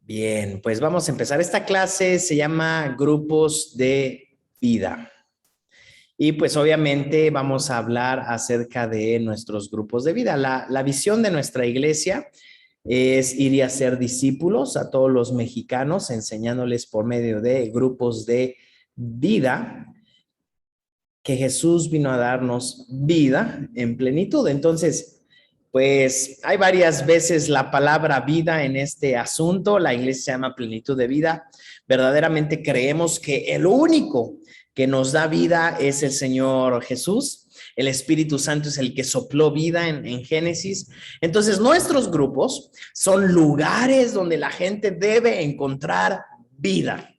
Bien, pues vamos a empezar. Esta clase se llama Grupos de Vida. Y pues obviamente vamos a hablar acerca de nuestros grupos de vida. La visión de nuestra iglesia es ir y hacer discípulos a todos los mexicanos, enseñándoles por medio de grupos de vida, que Jesús vino a darnos vida en plenitud. Entonces, pues hay varias veces la palabra vida en este asunto. La iglesia se llama plenitud de vida. Verdaderamente creemos que el único que nos da vida es el Señor Jesús. El Espíritu Santo es el que sopló vida en Génesis. Entonces, nuestros grupos son lugares donde la gente debe encontrar vida.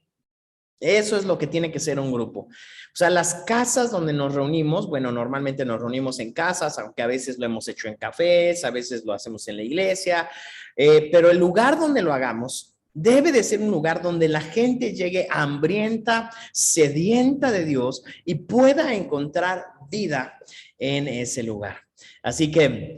Eso es lo que tiene que ser un grupo. O sea, las casas donde nos reunimos, bueno, normalmente nos reunimos en casas, aunque a veces lo hemos hecho en cafés, a veces lo hacemos en la iglesia, pero el lugar donde lo hagamos debe de ser un lugar donde la gente llegue hambrienta, sedienta de Dios y pueda encontrar vida en ese lugar. Así que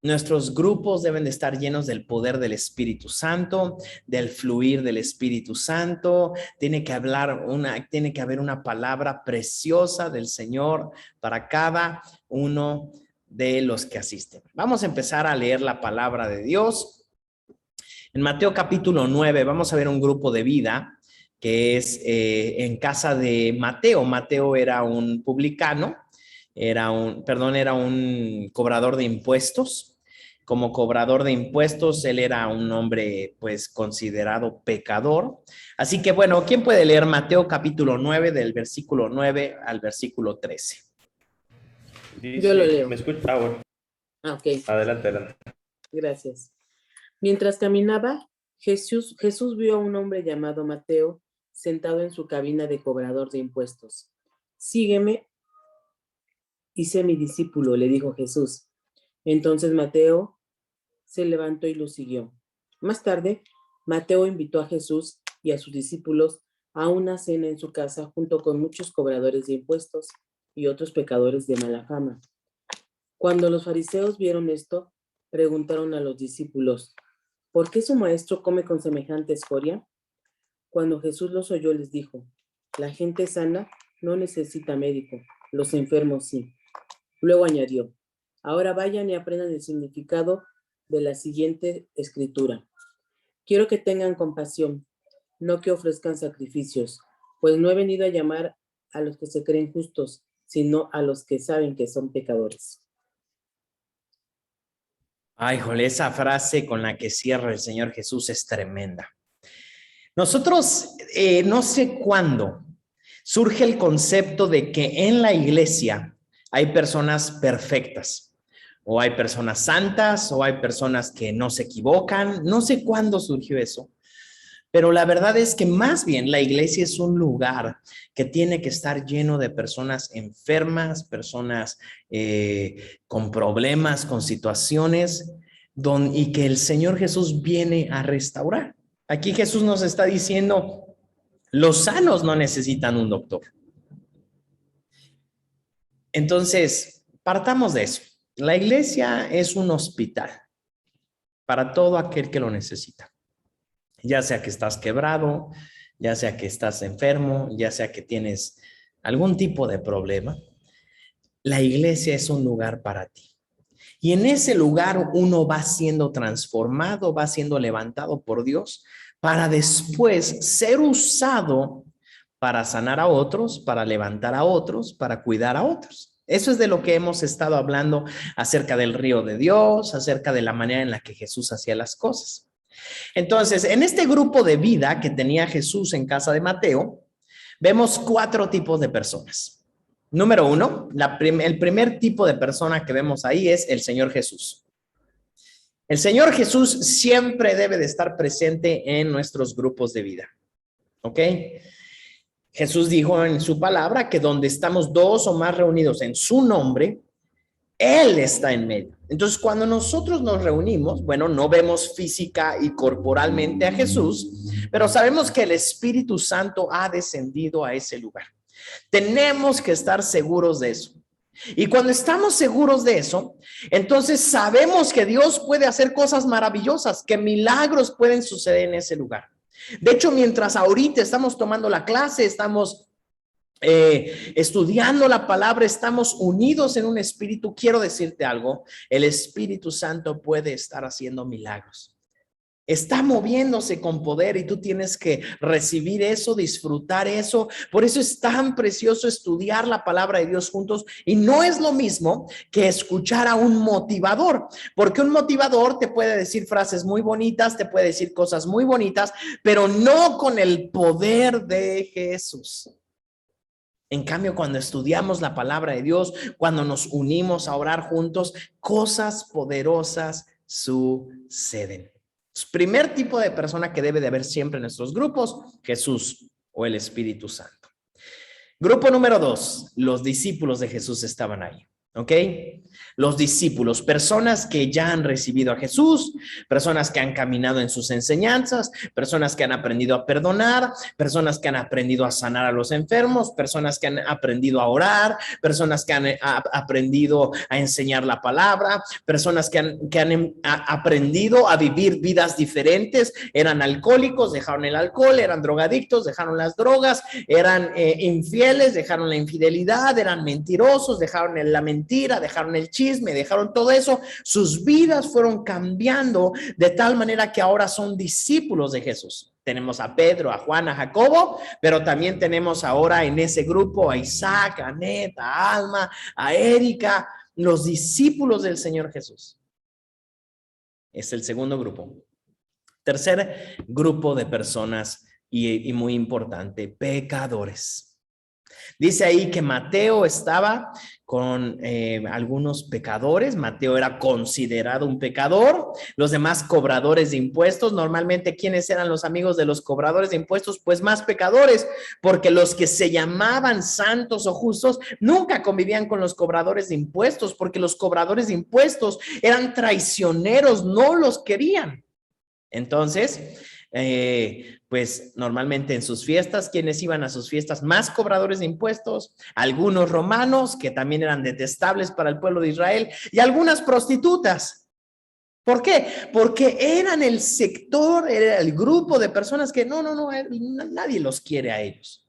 nuestros grupos deben de estar llenos del poder del Espíritu Santo, del fluir del Espíritu Santo. Tiene que haber una palabra preciosa del Señor para cada uno de los que asisten. Vamos a empezar a leer la palabra de Dios. En Mateo capítulo 9 vamos a ver un grupo de vida que es en casa de Mateo. Mateo era un publicano, era un cobrador de impuestos. Como cobrador de impuestos, él era un hombre pues considerado pecador. Así que bueno, ¿quién puede leer Mateo capítulo 9 del versículo 9 al versículo 13? Yo lo leo. ¿Me escucha? Bueno. Ok. Adelante. Gracias. Mientras caminaba, Jesús vio a un hombre llamado Mateo sentado en su cabina de cobrador de impuestos. Sígueme y sé mi discípulo, le dijo Jesús. Entonces Mateo se levantó y lo siguió. Más tarde, Mateo invitó a Jesús y a sus discípulos a una cena en su casa junto con muchos cobradores de impuestos y otros pecadores de mala fama. Cuando los fariseos vieron esto, preguntaron a los discípulos, ¿por qué su maestro come con semejante escoria? Cuando Jesús los oyó, les dijo, la gente sana no necesita médico, los enfermos sí. Luego añadió, ahora vayan y aprendan el significado de la siguiente escritura. Quiero que tengan compasión, no que ofrezcan sacrificios, pues no he venido a llamar a los que se creen justos, sino a los que saben que son pecadores. Ay, jole, esa frase con la que cierra el Señor Jesús es tremenda. Nosotros, no sé cuándo, surge el concepto de que en la iglesia hay personas perfectas, o hay personas santas, o hay personas que no se equivocan. No sé cuándo surgió eso, pero la verdad es que más bien la iglesia es un lugar que tiene que estar lleno de personas enfermas, personas con problemas, con situaciones, y que el Señor Jesús viene a restaurar. Aquí Jesús nos está diciendo, los sanos no necesitan un doctor. Entonces, partamos de eso. La iglesia es un hospital para todo aquel que lo necesita. Ya sea que estás quebrado, ya sea que estás enfermo, ya sea que tienes algún tipo de problema, la iglesia es un lugar para ti. Y en ese lugar uno va siendo transformado, va siendo levantado por Dios para después ser usado para sanar a otros, para levantar a otros, para cuidar a otros. Eso es de lo que hemos estado hablando acerca del río de Dios, acerca de la manera en la que Jesús hacía las cosas. Entonces, en este grupo de vida que tenía Jesús en casa de Mateo, vemos 4 tipos de personas. Número 1, el primer tipo de persona que vemos ahí es el Señor Jesús. El Señor Jesús siempre debe de estar presente en nuestros grupos de vida. ¿Ok? Jesús dijo en su palabra que donde estamos 2 o más reunidos en su nombre, Él está en medio. Entonces, cuando nosotros nos reunimos, bueno, no vemos física y corporalmente a Jesús, pero sabemos que el Espíritu Santo ha descendido a ese lugar. Tenemos que estar seguros de eso. Y cuando estamos seguros de eso, entonces sabemos que Dios puede hacer cosas maravillosas, que milagros pueden suceder en ese lugar. De hecho, mientras ahorita estamos tomando la clase, estamos estudiando la palabra, estamos unidos en un espíritu, quiero decirte algo, el Espíritu Santo puede estar haciendo milagros. Está moviéndose con poder y tú tienes que recibir eso, disfrutar eso. Por eso es tan precioso estudiar la palabra de Dios juntos, y no es lo mismo que escuchar a un motivador, porque un motivador te puede decir frases muy bonitas, te puede decir cosas muy bonitas, pero no con el poder de Jesús. En cambio, cuando estudiamos la palabra de Dios, cuando nos unimos a orar juntos, cosas poderosas suceden. Primer tipo de persona que debe de haber siempre en nuestros grupos: Jesús o el Espíritu Santo. Grupo número 2, los discípulos de Jesús estaban ahí. ¿Ok? Los discípulos, personas que ya han recibido a Jesús, personas que han caminado en sus enseñanzas, personas que han aprendido a perdonar, personas que han aprendido a sanar a los enfermos, personas que han aprendido a orar, personas que han aprendido a enseñar la palabra, personas que han aprendido a vivir vidas diferentes. Eran alcohólicos, dejaron el alcohol; eran drogadictos, dejaron las drogas; eran infieles, dejaron la infidelidad; eran mentirosos, dejaron la mentira, dejaron el chisme, dejaron todo eso. Sus vidas fueron cambiando de tal manera que ahora son discípulos de Jesús. Tenemos a Pedro, a Juan, a Jacobo, pero también tenemos ahora en ese grupo a Isaac, a Anet, a Alma, a Erika, los discípulos del Señor Jesús. Es el segundo grupo. Tercer grupo de personas, y muy importante, pecadores. Dice ahí que Mateo estaba con algunos pecadores. Mateo era considerado un pecador. Los demás cobradores de impuestos, normalmente, ¿quiénes eran los amigos de los cobradores de impuestos? Pues más pecadores, porque los que se llamaban santos o justos nunca convivían con los cobradores de impuestos, porque los cobradores de impuestos eran traicioneros, no los querían. Entonces, pues normalmente en sus fiestas, ¿quiénes iban a sus fiestas? Más cobradores de impuestos, algunos romanos que también eran detestables para el pueblo de Israel, y algunas prostitutas. ¿Por qué? Porque eran el sector, era el grupo de personas que nadie los quiere a ellos.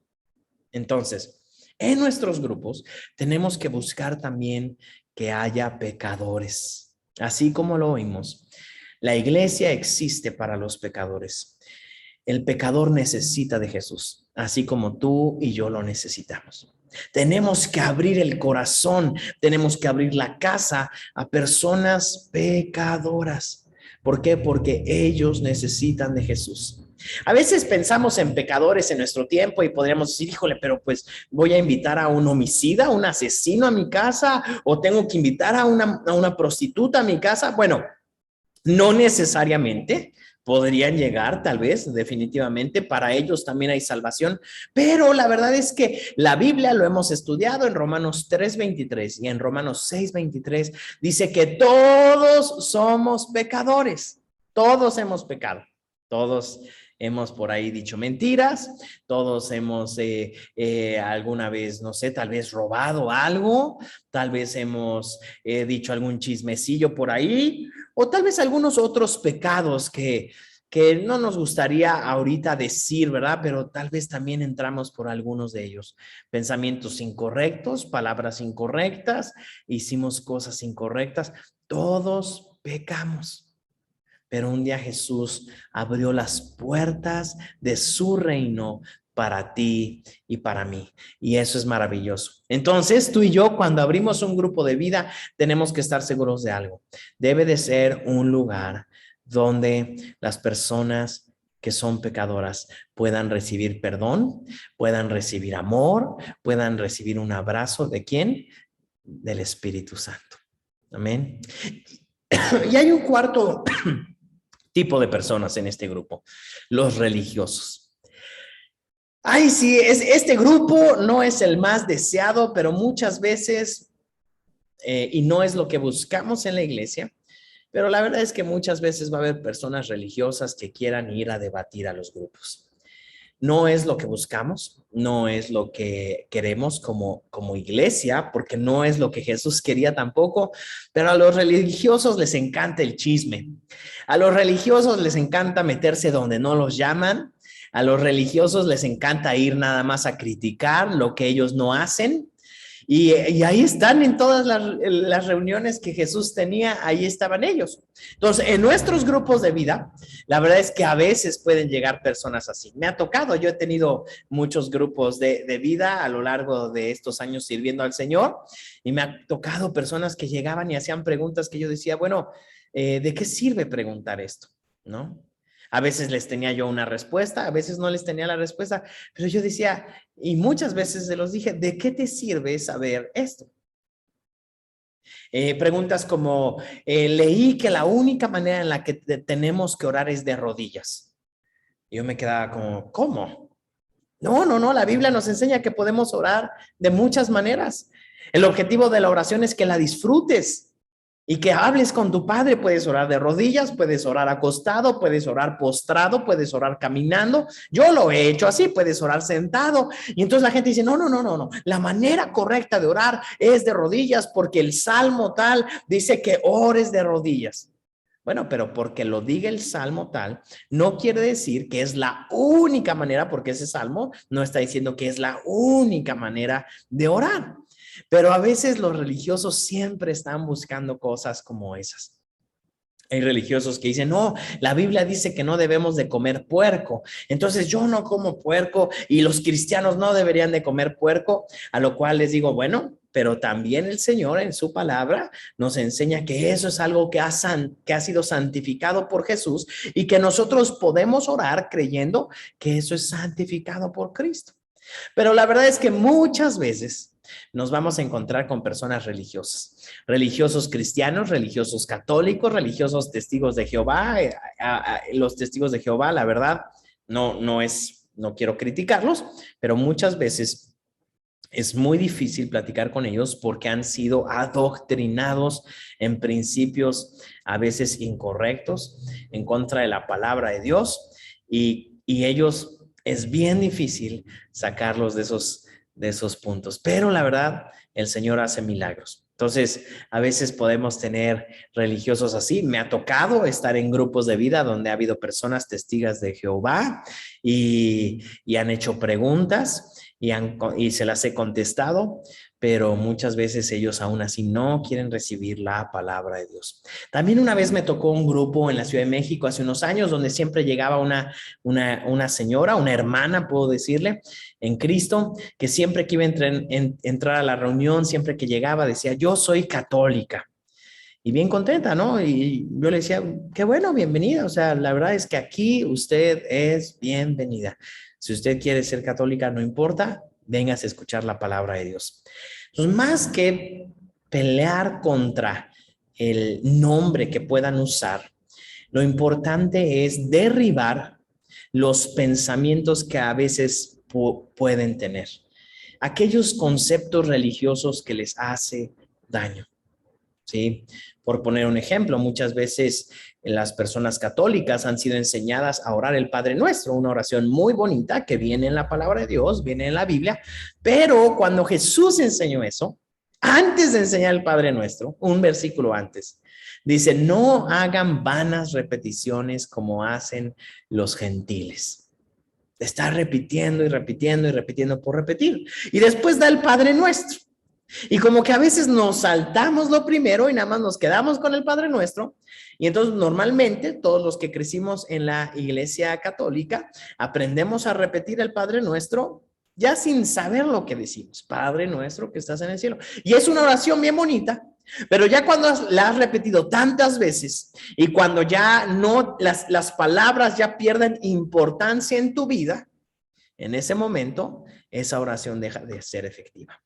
Entonces, en nuestros grupos tenemos que buscar también que haya pecadores, así como lo oímos. La iglesia existe para los pecadores. El pecador necesita de Jesús, así como tú y yo lo necesitamos. Tenemos que abrir el corazón, tenemos que abrir la casa a personas pecadoras. ¿Por qué? Porque ellos necesitan de Jesús. A veces pensamos en pecadores en nuestro tiempo y podríamos decir, híjole, pero pues voy a invitar a un homicida, a un asesino a mi casa, o tengo que invitar a una prostituta a mi casa. Bueno, no necesariamente. Podrían llegar, tal vez, definitivamente, para ellos también hay salvación, pero la verdad es que la Biblia, lo hemos estudiado en Romanos 3:23 y en Romanos 6:23, dice que todos somos pecadores, todos hemos pecado, todos hemos por ahí dicho mentiras, todos hemos alguna vez, no sé, tal vez robado algo, tal vez hemos dicho algún chismecillo por ahí, o tal vez algunos otros pecados que no nos gustaría ahorita decir, ¿verdad? Pero tal vez también entramos por algunos de ellos. Pensamientos incorrectos, palabras incorrectas, hicimos cosas incorrectas, todos pecamos. Pero un día Jesús abrió las puertas de su reino para ti y para mí. Y eso es maravilloso. Entonces, tú y yo, cuando abrimos un grupo de vida, tenemos que estar seguros de algo. Debe de ser un lugar donde las personas que son pecadoras puedan recibir perdón, puedan recibir amor, puedan recibir un abrazo. ¿De quién? Del Espíritu Santo. Amén. Y hay un cuarto tipo de personas en este grupo: los religiosos. Ay, sí, este grupo no es el más deseado, pero muchas veces, y no es lo que buscamos en la iglesia, pero la verdad es que muchas veces va a haber personas religiosas que quieran ir a debatir a los grupos. No es lo que buscamos, no es lo que queremos como iglesia, porque no es lo que Jesús quería tampoco, pero a los religiosos les encanta el chisme. A los religiosos les encanta meterse donde no los llaman. A los religiosos les encanta ir nada más a criticar lo que ellos no hacen. Y ahí están en todas las reuniones que Jesús tenía, ahí estaban ellos. Entonces, en nuestros grupos de vida, la verdad es que a veces pueden llegar personas así. Me ha tocado, yo he tenido muchos grupos de vida a lo largo de estos años sirviendo al Señor y me ha tocado personas que llegaban y hacían preguntas que yo decía, bueno, ¿de qué sirve preguntar esto? ¿No? A veces les tenía yo una respuesta, a veces no les tenía la respuesta, pero yo decía, y muchas veces se los dije, ¿de qué te sirve saber esto? Preguntas como, leí que la única manera en la que tenemos que orar es de rodillas. Yo me quedaba como, ¿cómo? No, la Biblia nos enseña que podemos orar de muchas maneras. El objetivo de la oración es que la disfrutes y que hables con tu Padre. Puedes orar de rodillas, puedes orar acostado, puedes orar postrado, puedes orar caminando. Yo lo he hecho así, puedes orar sentado. Y entonces la gente dice, no. La manera correcta de orar es de rodillas porque el Salmo tal dice que ores de rodillas. Bueno, pero porque lo diga el Salmo tal, no quiere decir que es la única manera, porque ese Salmo no está diciendo que es la única manera de orar. Pero a veces los religiosos siempre están buscando cosas como esas. Hay religiosos que dicen, no, la Biblia dice que no debemos de comer puerco. Entonces yo no como puerco y los cristianos no deberían de comer puerco. A lo cual les digo, bueno, pero también el Señor en su palabra nos enseña que eso es algo que ha sido santificado por Jesús y que nosotros podemos orar creyendo que eso es santificado por Cristo. Pero la verdad es que muchas veces nos vamos a encontrar con personas religiosas, religiosos cristianos, religiosos católicos, religiosos testigos de Jehová. Los testigos de Jehová, la verdad, no quiero criticarlos, pero muchas veces es muy difícil platicar con ellos porque han sido adoctrinados en principios a veces incorrectos en contra de la palabra de Dios y ellos es bien difícil sacarlos de esos puntos. Pero la verdad, el Señor hace milagros. Entonces, a veces podemos tener religiosos así. Me ha tocado estar en grupos de vida donde ha habido personas testigas de Jehová y han hecho preguntas y se las he contestado, pero muchas veces ellos aún así no quieren recibir la palabra de Dios. También una vez me tocó un grupo en la Ciudad de México hace unos años donde siempre llegaba una señora, una hermana, puedo decirle, en Cristo, que siempre que iba a entrar a la reunión, siempre que llegaba, decía, yo soy católica. Y bien contenta, ¿no? Y yo le decía, qué bueno, bienvenida. O sea, la verdad es que aquí usted es bienvenida. Si usted quiere ser católica, no importa, vengas a escuchar la palabra de Dios. Entonces, más que pelear contra el nombre que puedan usar, lo importante es derribar los pensamientos que a veces pueden tener. Aquellos conceptos religiosos que les hace daño. ¿Sí? Por poner un ejemplo, muchas veces las personas católicas han sido enseñadas a orar el Padre Nuestro, una oración muy bonita que viene en la palabra de Dios, viene en la Biblia, pero cuando Jesús enseñó eso, antes de enseñar el Padre Nuestro, un versículo antes, dice, no hagan vanas repeticiones como hacen los gentiles. Está repitiendo y repitiendo y repitiendo por repetir. Y después da el Padre Nuestro. Y como que a veces nos saltamos lo primero y nada más nos quedamos con el Padre Nuestro. Y entonces normalmente todos los que crecimos en la iglesia católica aprendemos a repetir el Padre Nuestro ya sin saber lo que decimos. Padre Nuestro que estás en el cielo. Y es una oración bien bonita, pero ya cuando la has repetido tantas veces y cuando ya no, las palabras ya pierden importancia en tu vida, en ese momento esa oración deja de ser efectiva.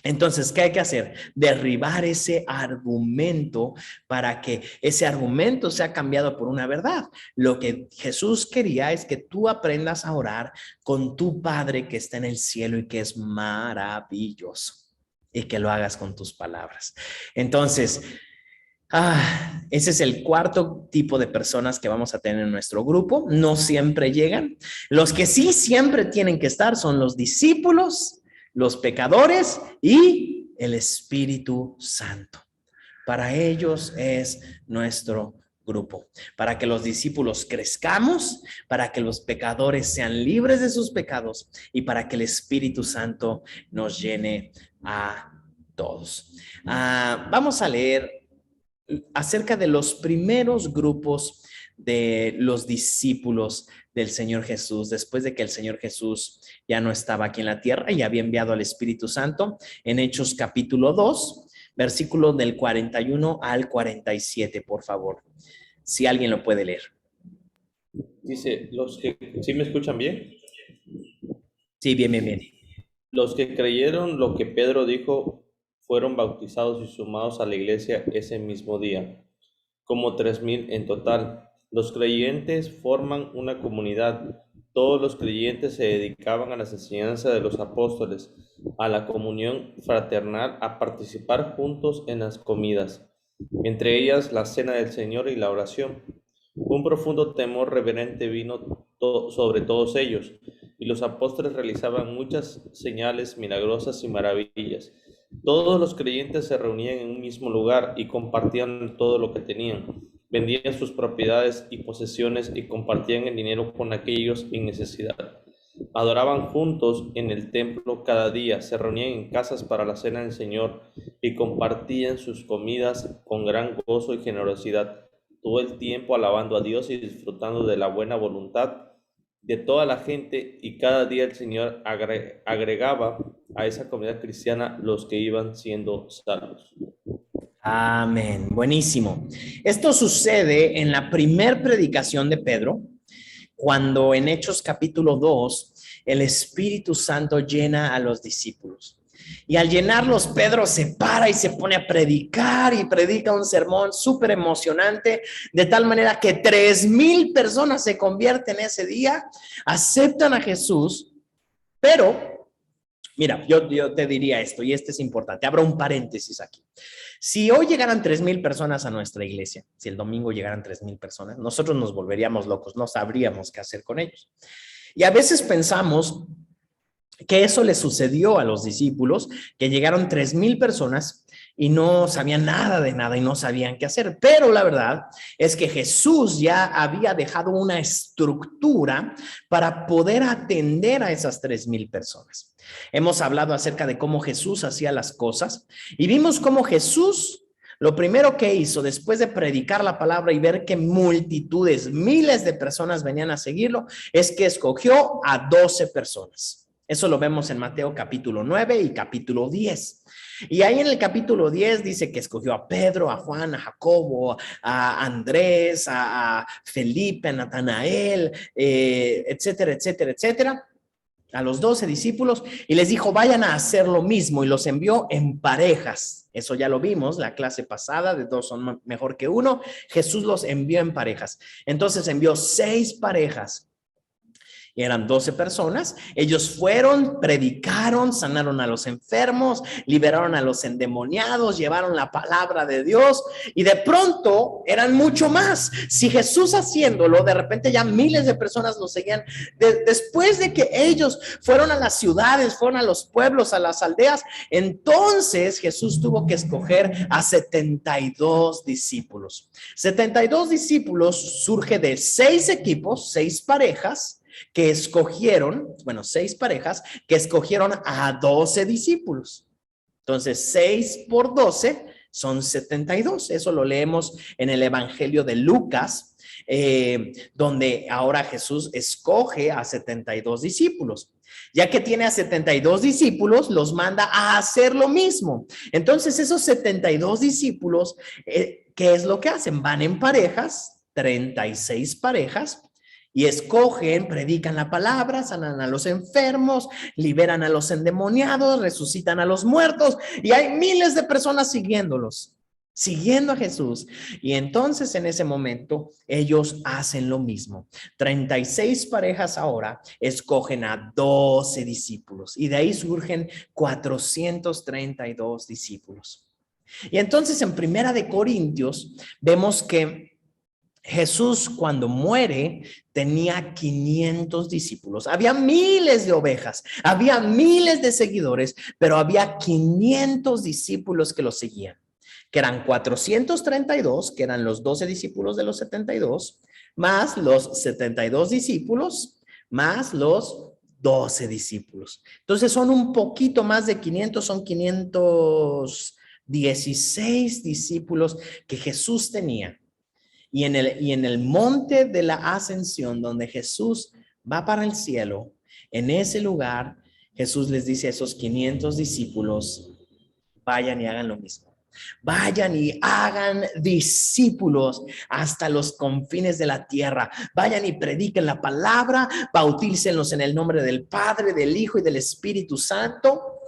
Entonces, ¿qué hay que hacer? Derribar ese argumento para que ese argumento sea cambiado por una verdad. Lo que Jesús quería es que tú aprendas a orar con tu Padre que está en el cielo y que es maravilloso y que lo hagas con tus palabras. Entonces, Ese es el cuarto tipo de personas que vamos a tener en nuestro grupo. No siempre llegan. Los que sí siempre tienen que estar son los discípulos, los pecadores y el Espíritu Santo. Para ellos es nuestro grupo, para que los discípulos crezcamos, para que los pecadores sean libres de sus pecados y para que el Espíritu Santo nos llene a todos. Vamos a leer acerca de los primeros grupos de los discípulos del Señor Jesús, después de que el Señor Jesús ya no estaba aquí en la tierra y había enviado al Espíritu Santo, en Hechos capítulo 2, versículos del 41 al 47, por favor, si alguien lo puede leer. Dice, ¿sí me escuchan bien? Sí, bien. Los que creyeron lo que Pedro dijo fueron bautizados y sumados a la iglesia ese mismo día, como 3,000 en total. Los creyentes forman una comunidad. Todos los creyentes se dedicaban a las enseñanzas de los apóstoles, a la comunión fraternal, a participar juntos en las comidas, entre ellas la cena del Señor y la oración. Un profundo temor reverente vino sobre todos ellos, y los apóstoles realizaban muchas señales milagrosas y maravillas. Todos los creyentes se reunían en un mismo lugar y compartían todo lo que tenían. Vendían sus propiedades y posesiones y compartían el dinero con aquellos en necesidad. Adoraban juntos en el templo cada día, se reunían en casas para la cena del Señor y compartían sus comidas con gran gozo y generosidad, todo el tiempo alabando a Dios y disfrutando de la buena voluntad de toda la gente, y cada día el Señor agregaba a esa comunidad cristiana los que iban siendo salvos. Amén, buenísimo. Esto sucede en la primer predicación de Pedro, cuando en Hechos capítulo 2, el Espíritu Santo llena a los discípulos. Y al llenarlos, Pedro se para y se pone a predicar y predica un sermón súper emocionante, de tal manera que 3,000 personas se convierten ese día, aceptan a Jesús. Pero, mira, yo te diría esto, y este es importante, abro un paréntesis aquí. Si hoy llegaran 3,000 personas a nuestra iglesia, si el domingo llegaran 3,000 personas, nosotros nos volveríamos locos, no sabríamos qué hacer con ellos. Y a veces pensamos que eso le sucedió a los discípulos, que llegaron 3,000 personas y no sabían nada de nada y no sabían qué hacer. Pero la verdad es que Jesús ya había dejado una estructura para poder atender a esas 3,000 personas. Hemos hablado acerca de cómo Jesús hacía las cosas y vimos cómo Jesús, lo primero que hizo después de predicar la palabra y ver que multitudes, miles de personas venían a seguirlo, es que escogió a 12 personas. Eso lo vemos en Mateo capítulo 9 y capítulo 10. Y ahí en el capítulo 10 dice que escogió a Pedro, a Juan, a Jacobo, a Andrés, a Felipe, a Natanael, etcétera, etcétera, etcétera, a los 12 discípulos, y les dijo, vayan a hacer lo mismo, y los envió en parejas. Eso ya lo vimos la clase pasada, de 2 son mejor que 1. Jesús los envió en parejas. Entonces envió 6 parejas. Y eran 12 personas. Ellos fueron, predicaron, sanaron a los enfermos, liberaron a los endemoniados, llevaron la palabra de Dios, y de pronto eran mucho más. Si Jesús haciéndolo, de repente ya miles de personas lo seguían. Después de que ellos fueron a las ciudades, fueron a los pueblos, a las aldeas, entonces Jesús tuvo que escoger a 72 discípulos. 72 discípulos surge de 6 equipos, 6 parejas, que escogieron, 6 parejas que escogieron a 12 discípulos. Entonces, 6 por 12 son 72. Eso lo leemos en el Evangelio de Lucas, donde ahora Jesús escoge a 72 discípulos. Ya que tiene a 72 discípulos, los manda a hacer lo mismo. Entonces, esos 72 discípulos, ¿qué es lo que hacen? Van en parejas, 36 parejas, y escogen, predican la palabra, sanan a los enfermos, liberan a los endemoniados, resucitan a los muertos, y hay miles de personas siguiéndolos, siguiendo a Jesús. Y entonces en ese momento ellos hacen lo mismo. 36 parejas ahora escogen a 12 discípulos, y de ahí surgen 432 discípulos. Y entonces en Primera de Corintios vemos que Jesús cuando muere tenía 500 discípulos. Había miles de ovejas, había miles de seguidores, pero había 500 discípulos que lo seguían, que eran 432, que eran los 12 discípulos de los 72, más los 72 discípulos, más los 12 discípulos. Entonces son un poquito más de 500, son 516 discípulos que Jesús tenía. Y en el monte de la ascensión, donde Jesús va para el cielo, en ese lugar, Jesús les dice a esos 500 discípulos, vayan y hagan lo mismo. Vayan y hagan discípulos hasta los confines de la tierra. Vayan y prediquen la palabra, bautícenlos en el nombre del Padre, del Hijo y del Espíritu Santo.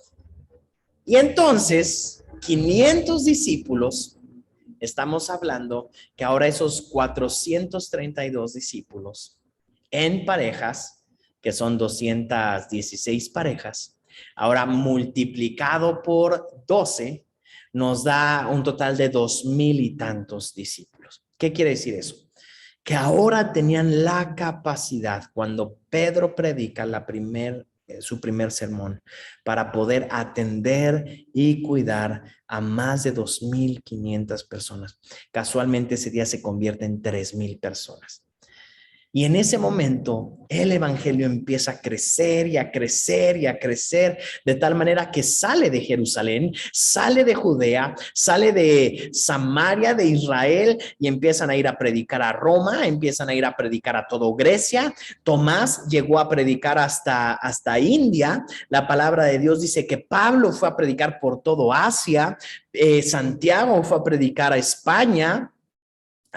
Y entonces, 500 discípulos. Estamos hablando que ahora esos 432 discípulos en parejas, que son 216 parejas, ahora multiplicado por 12, nos da un total de 2,000 y tantos discípulos. ¿Qué quiere decir eso? Que ahora tenían la capacidad, cuando Pedro predica su primer sermón, para poder atender y cuidar a más de 2,500 personas. Casualmente ese día se convierte en 3,000 personas. Y en ese momento el evangelio empieza a crecer y a crecer y a crecer, de tal manera que sale de Jerusalén, sale de Judea, sale de Samaria, de Israel, y empiezan a ir a predicar a Roma, empiezan a ir a predicar a todo Grecia. Tomás llegó a predicar hasta India. La palabra de Dios dice que Pablo fue a predicar por todo Asia, Santiago fue a predicar a España,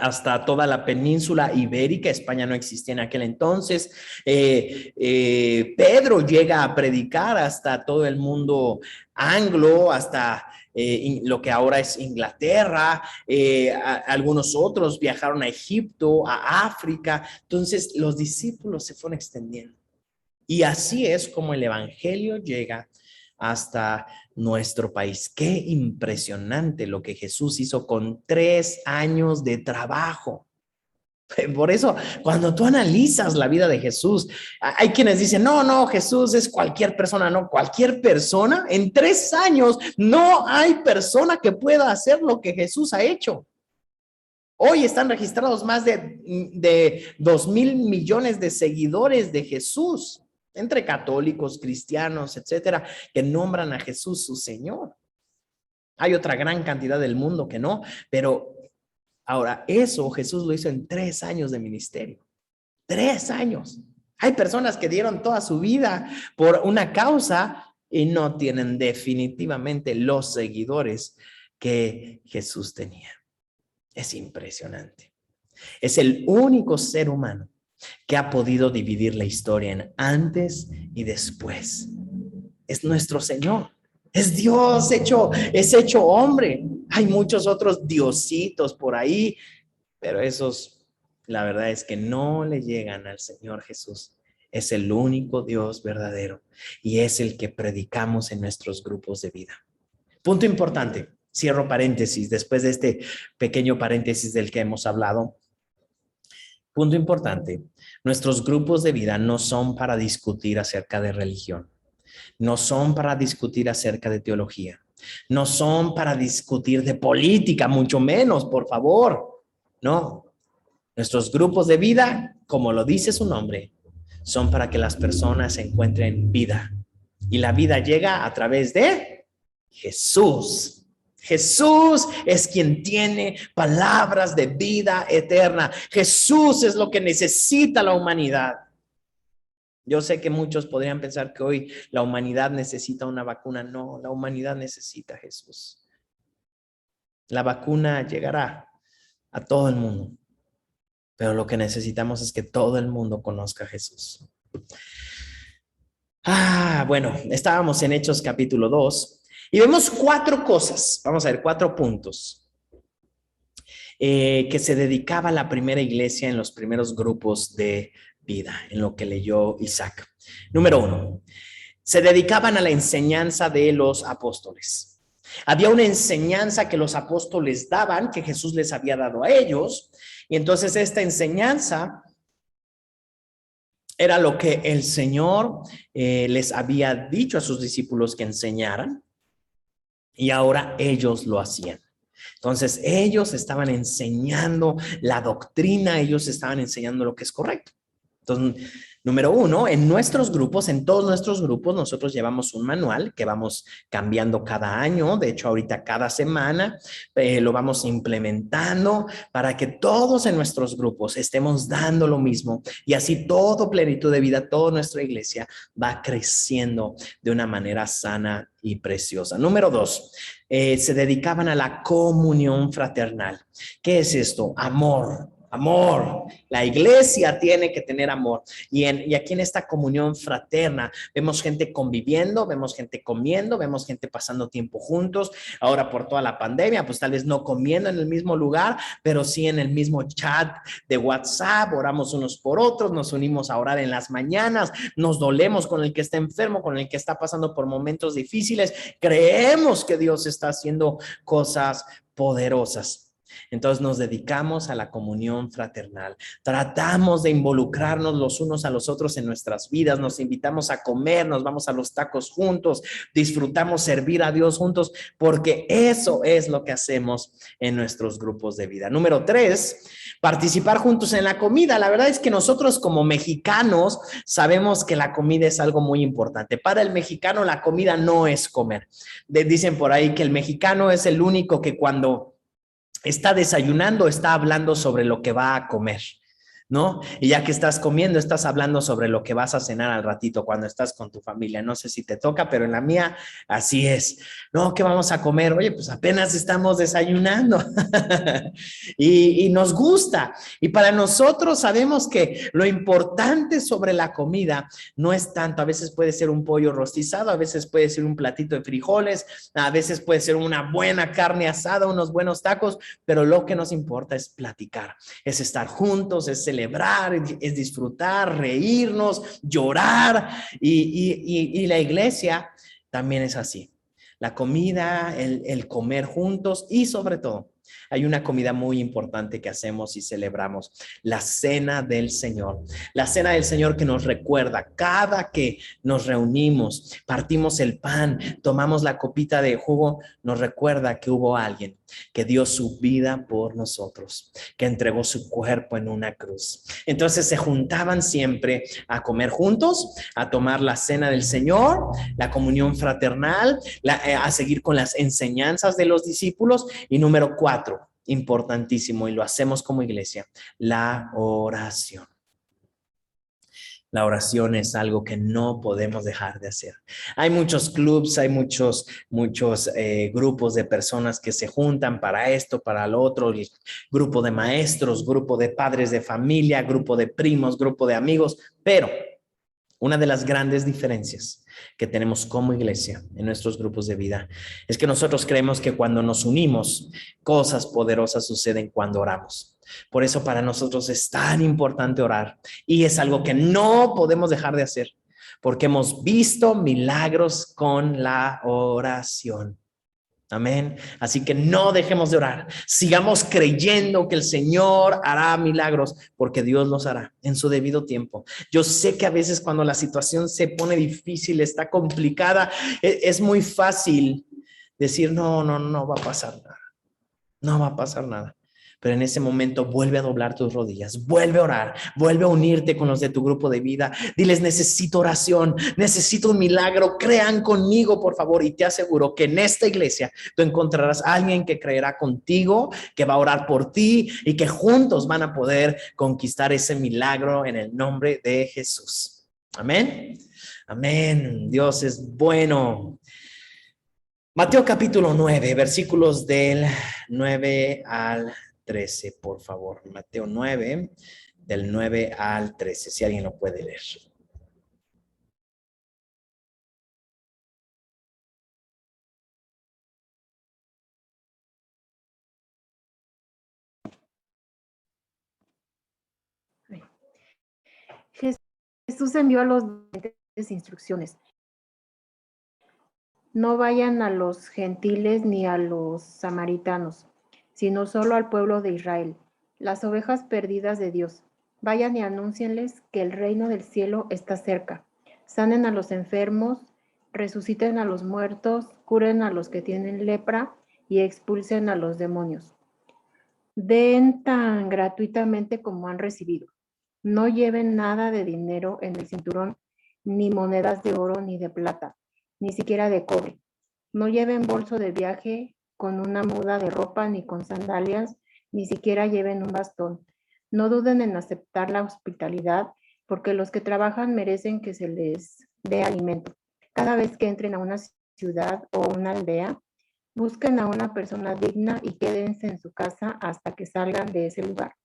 hasta toda la península ibérica. España no existía en aquel entonces. Pedro llega a predicar hasta todo el mundo anglo, hasta lo que ahora es Inglaterra. Algunos otros viajaron a Egipto, a África. Entonces los discípulos se fueron extendiendo. Y así es como el evangelio llega hasta nuestro país. Qué impresionante lo que Jesús hizo con 3 años de trabajo. Por eso, cuando tú analizas la vida de Jesús, hay quienes dicen, no, Jesús es cualquier persona. No, cualquier persona. En 3 años no hay persona que pueda hacer lo que Jesús ha hecho. Hoy están registrados más de 2,000 millones de seguidores de Jesús, entre católicos, cristianos, etcétera, que nombran a Jesús su Señor. Hay otra gran cantidad del mundo que no, pero ahora eso Jesús lo hizo en 3 años de ministerio. 3 años. Hay personas que dieron toda su vida por una causa y no tienen definitivamente los seguidores que Jesús tenía. Es impresionante. Es el único ser humano que ha podido dividir la historia en antes y después. Es nuestro Señor. Es Dios es hecho hombre. Hay muchos otros diositos por ahí, pero esos, la verdad es que no le llegan al Señor Jesús. Es el único Dios verdadero y es el que predicamos en nuestros grupos de vida. Punto importante. Cierro paréntesis después de este pequeño paréntesis del que hemos hablado. Punto importante, nuestros grupos de vida no son para discutir acerca de religión, no son para discutir acerca de teología, no son para discutir de política, mucho menos, por favor. No, nuestros grupos de vida, como lo dice su nombre, son para que las personas encuentren vida. Y la vida llega a través de Jesús. Jesús es quien tiene palabras de vida eterna. Jesús es lo que necesita la humanidad. Yo sé que muchos podrían pensar que hoy la humanidad necesita una vacuna. No, la humanidad necesita a Jesús. La vacuna llegará a todo el mundo, pero lo que necesitamos es que todo el mundo conozca a Jesús. Bueno, estábamos en Hechos capítulo 2. Y vemos 4 cosas, vamos a ver 4 puntos que se dedicaba la primera iglesia en los primeros grupos de vida, en lo que leyó Isaac. Número 1, se dedicaban a la enseñanza de los apóstoles. Había una enseñanza que los apóstoles daban, que Jesús les había dado a ellos, y entonces esta enseñanza era lo que el Señor les había dicho a sus discípulos que enseñaran, y ahora ellos lo hacían. Entonces ellos estaban enseñando la doctrina, ellos estaban enseñando lo que es correcto. Entonces, número uno, en nuestros grupos, en todos nuestros grupos, nosotros llevamos un manual que vamos cambiando cada año. De hecho, ahorita cada semana lo vamos implementando para que todos en nuestros grupos estemos dando lo mismo y así todo Plenitud de Vida, toda nuestra iglesia va creciendo de una manera sana y preciosa. Número dos, se dedicaban a la comunión fraternal. ¿Qué es esto? Amor. Amor, la iglesia tiene que tener amor y aquí en esta comunión fraterna vemos gente conviviendo, vemos gente comiendo, vemos gente pasando tiempo juntos. Ahora por toda la pandemia, pues tal vez no comiendo en el mismo lugar, pero sí en el mismo chat de WhatsApp, oramos unos por otros, nos unimos a orar en las mañanas, nos dolemos con el que está enfermo, con el que está pasando por momentos difíciles, creemos que Dios está haciendo cosas poderosas. Entonces nos dedicamos a la comunión fraternal, tratamos de involucrarnos los unos a los otros en nuestras vidas, nos invitamos a comer, nos vamos a los tacos juntos, disfrutamos servir a Dios juntos, porque eso es lo que hacemos en nuestros grupos de vida. Número 3, participar juntos en la comida. La verdad es que nosotros como mexicanos sabemos que la comida es algo muy importante. Para el mexicano la comida no es comer. Dicen por ahí que el mexicano es el único que cuando está desayunando, está hablando sobre lo que va a comer, ¿no? Y ya que estás comiendo, estás hablando sobre lo que vas a cenar al ratito cuando estás con tu familia. No sé si te toca, pero en la mía así es. No, ¿qué vamos a comer? Oye, pues apenas estamos desayunando y nos gusta. Y para nosotros sabemos que lo importante sobre la comida no es tanto, a veces puede ser un pollo rostizado, a veces puede ser un platito de frijoles, a veces puede ser una buena carne asada, unos buenos tacos, pero lo que nos importa es platicar, es estar juntos, es celebrar, es disfrutar, reírnos, llorar y la iglesia también es así. La comida, el comer juntos y sobre todo hay una comida muy importante que hacemos y celebramos, la cena del Señor. La cena del Señor que nos recuerda cada que nos reunimos, partimos el pan, tomamos la copita de jugo, nos recuerda que hubo alguien que dio su vida por nosotros, que entregó su cuerpo en una cruz. Entonces se juntaban siempre a comer juntos, a tomar la cena del Señor, la comunión fraternal, a seguir con las enseñanzas de los discípulos. Y número 4, importantísimo, y lo hacemos como iglesia, la oración. La oración es algo que no podemos dejar de hacer. Hay muchos clubs, hay muchos grupos de personas que se juntan para esto, para lo otro, grupo de maestros, grupo de padres de familia, grupo de primos, grupo de amigos, pero una de las grandes diferencias que tenemos como iglesia en nuestros grupos de vida es que nosotros creemos que cuando nos unimos, cosas poderosas suceden cuando oramos. Por eso para nosotros es tan importante orar y es algo que no podemos dejar de hacer porque hemos visto milagros con la oración. Amén. Así que no dejemos de orar. Sigamos creyendo que el Señor hará milagros porque Dios los hará en su debido tiempo. Yo sé que a veces cuando la situación se pone difícil, está complicada, es muy fácil decir, no va a pasar nada. No va a pasar nada. Pero en ese momento vuelve a doblar tus rodillas, vuelve a orar, vuelve a unirte con los de tu grupo de vida. Diles, necesito oración, necesito un milagro, crean conmigo, por favor. Y te aseguro que en esta iglesia tú encontrarás a alguien que creerá contigo, que va a orar por ti y que juntos van a poder conquistar ese milagro en el nombre de Jesús. Amén. Amén. Dios es bueno. Mateo capítulo 9, versículos del 9 al 13, por favor. Mateo 9, del 9 al 13, si alguien lo puede leer. Jesús envió a los 20 instrucciones. No vayan a los gentiles ni a los samaritanos, sino solo al pueblo de Israel, las ovejas perdidas de Dios. Vayan y anúncienles que el reino del cielo está cerca. Sanen a los enfermos, resuciten a los muertos, curen a los que tienen lepra y expulsen a los demonios. Den tan gratuitamente como han recibido. No lleven nada de dinero en el cinturón, ni monedas de oro ni de plata, ni siquiera de cobre. No lleven bolso de viaje con una muda de ropa, ni con sandalias, ni siquiera lleven un bastón. No duden en aceptar la hospitalidad, porque los que trabajan merecen que se les dé alimento. Cada vez que entren a una ciudad o una aldea, busquen a una persona digna y quédense en su casa hasta que salgan de ese lugar.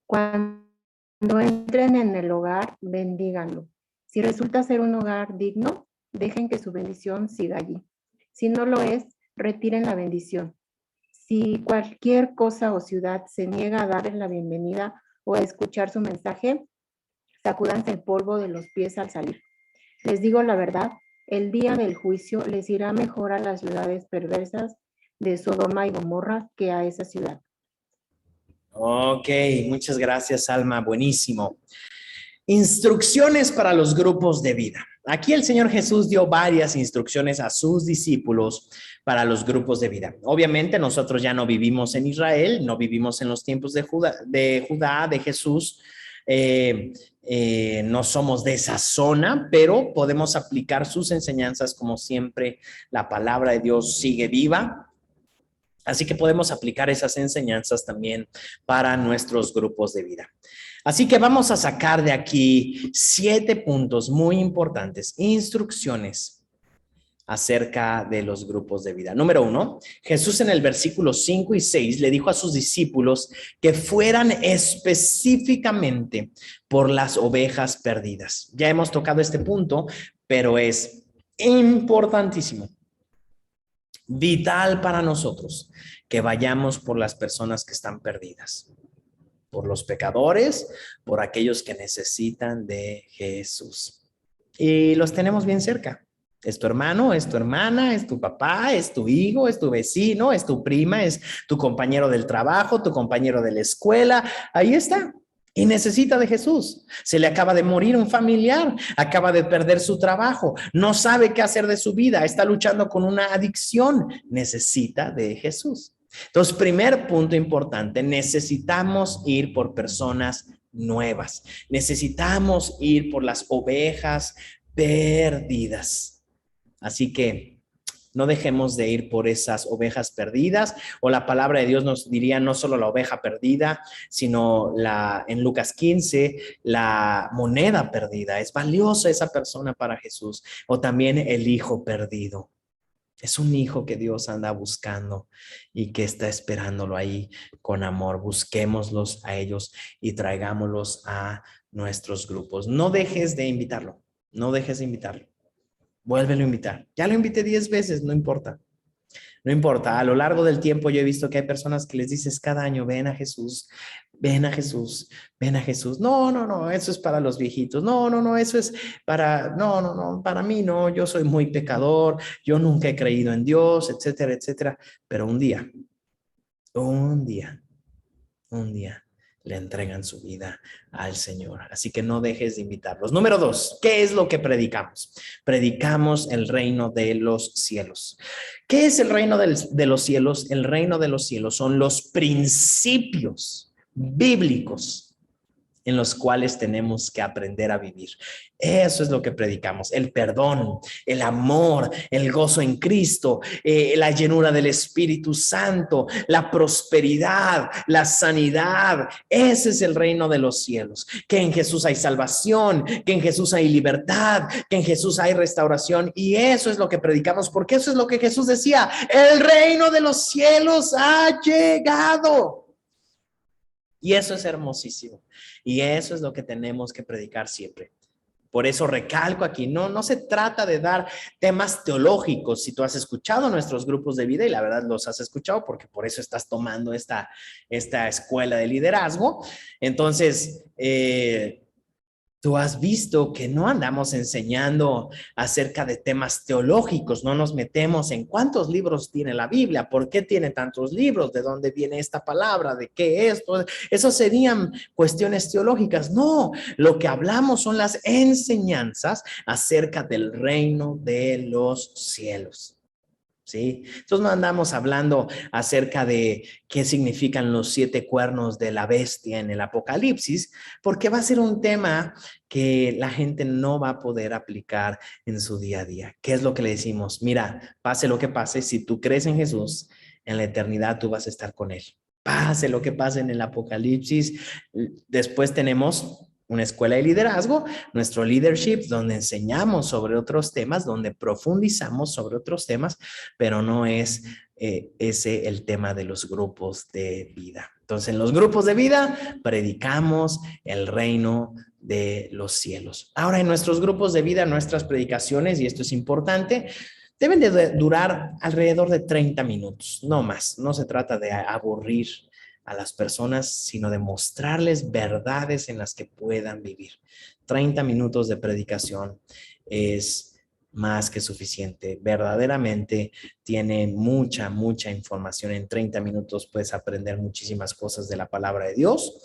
Cuando entren en el hogar, bendíganlo. Si resulta ser un hogar digno, dejen que su bendición siga allí. Si no lo es, retiren la bendición. Si cualquier cosa o ciudad se niega a darles la bienvenida o a escuchar su mensaje, sacúdanse el polvo de los pies al salir. Les digo la verdad, el día del juicio les irá mejor a las ciudades perversas de Sodoma y Gomorra que a esa ciudad. Ok, muchas gracias, Alma. Buenísimo. Instrucciones para los grupos de vida. Aquí el Señor Jesús dio varias instrucciones a sus discípulos para los grupos de vida. Obviamente nosotros ya no vivimos en Israel, no vivimos en los tiempos de Judá, de Jesús. No somos de esa zona, pero podemos aplicar sus enseñanzas como siempre. La palabra de Dios sigue viva. Así que podemos aplicar esas enseñanzas también para nuestros grupos de vida. Así que vamos a sacar de aquí 7 puntos muy importantes, instrucciones acerca de los grupos de vida. Número 1, Jesús en el versículo 5 y 6 le dijo a sus discípulos que fueran específicamente por las ovejas perdidas. Ya hemos tocado este punto, pero es importantísimo. Vital para nosotros que vayamos por las personas que están perdidas, por los pecadores, por aquellos que necesitan de Jesús. Y los tenemos bien cerca. Es tu hermano, es tu hermana, es tu papá, es tu hijo, es tu vecino, es tu prima, es tu compañero del trabajo, tu compañero de la escuela. Ahí está. Y necesita de Jesús. Se le acaba de morir un familiar, acaba de perder su trabajo, no sabe qué hacer de su vida, está luchando con una adicción, necesita de Jesús. Entonces, primer punto importante, necesitamos ir por personas nuevas, necesitamos ir por las ovejas perdidas. Así que no dejemos de ir por esas ovejas perdidas, o la palabra de Dios nos diría no solo la oveja perdida, sino en Lucas 15, la moneda perdida. Es valiosa esa persona para Jesús. O también el hijo perdido. Es un hijo que Dios anda buscando y que está esperándolo ahí con amor. Busquémoslos a ellos y traigámoslos a nuestros grupos. No dejes de invitarlo. No dejes de invitarlo. Vuélvelo a invitar. Ya lo invité 10 veces, no importa. No importa, a lo largo del tiempo yo he visto que hay personas que les dices cada año, ven a Jesús, ven a Jesús, ven a Jesús. No, eso es para los viejitos. No, eso es para, no, para mí no, yo soy muy pecador, yo nunca he creído en Dios, etcétera, etcétera. Pero un día le entregan su vida al Señor. Así que no dejes de invitarlos. Número 2, ¿qué es lo que predicamos? Predicamos el reino de los cielos. ¿Qué es el reino de los cielos? El reino de los cielos son los principios bíblicos en los cuales tenemos que aprender a vivir. Eso es lo que predicamos, el perdón, el amor, el gozo en Cristo, la llenura del Espíritu Santo, la prosperidad, la sanidad. Ese es el reino de los cielos, que en Jesús hay salvación, que en Jesús hay libertad, que en Jesús hay restauración, y eso es lo que predicamos, porque eso es lo que Jesús decía, el reino de los cielos ha llegado. Y eso es hermosísimo. Y eso es lo que tenemos que predicar siempre. Por eso recalco aquí, no se trata de dar temas teológicos. Si tú has escuchado nuestros grupos de vida, y la verdad los has escuchado porque por eso estás tomando esta escuela de liderazgo, entonces Tú has visto que no andamos enseñando acerca de temas teológicos, no nos metemos en cuántos libros tiene la Biblia, por qué tiene tantos libros, de dónde viene esta palabra, de qué es. Eso serían cuestiones teológicas. No, lo que hablamos son las enseñanzas acerca del reino de los cielos. ¿Sí? Entonces no andamos hablando acerca de qué significan los 7 cuernos de la bestia en el Apocalipsis, porque va a ser un tema que la gente no va a poder aplicar en su día a día. ¿Qué es lo que le decimos? Mira, pase lo que pase, si tú crees en Jesús, en la eternidad tú vas a estar con él. Pase lo que pase en el Apocalipsis. Después tenemos una escuela de liderazgo, nuestro leadership, donde enseñamos sobre otros temas, donde profundizamos sobre otros temas, pero no es ese el tema de los grupos de vida. Entonces, en los grupos de vida predicamos el reino de los cielos. Ahora, en nuestros grupos de vida, nuestras predicaciones, y esto es importante, deben de durar alrededor de 30 minutos, no más. No se trata de aburrir a las personas, sino de mostrarles verdades en las que puedan vivir. 30 minutos de predicación es más que suficiente. Verdaderamente tienen mucha información. En 30 minutos puedes aprender muchísimas cosas de la palabra de Dios.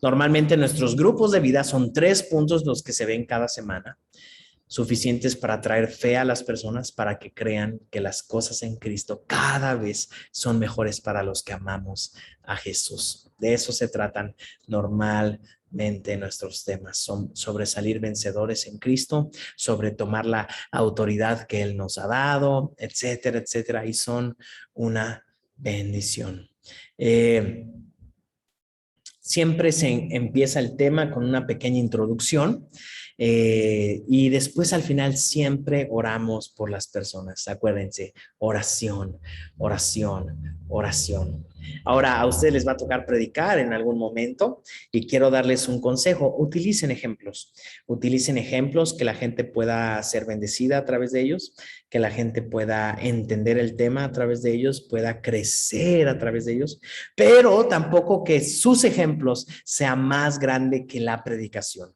Normalmente nuestros grupos de vida son 3 puntos los que se ven cada semana, suficientes para traer fe a las personas, para que crean que las cosas en Cristo cada vez son mejores para los que amamos a Jesús. De eso se tratan normalmente nuestros temas, son sobre salir vencedores en Cristo, sobre tomar la autoridad que Él nos ha dado, etcétera, etcétera, y son una bendición. Siempre se empieza el tema con una pequeña introducción. Y después al final siempre oramos por las personas. Acuérdense, oración, oración, oración. Ahora a ustedes les va a tocar predicar en algún momento y quiero darles un consejo. Utilicen ejemplos que la gente pueda ser bendecida a través de ellos, que la gente pueda entender el tema a través de ellos, pueda crecer a través de ellos, pero tampoco que sus ejemplos sean más grandes que la predicación.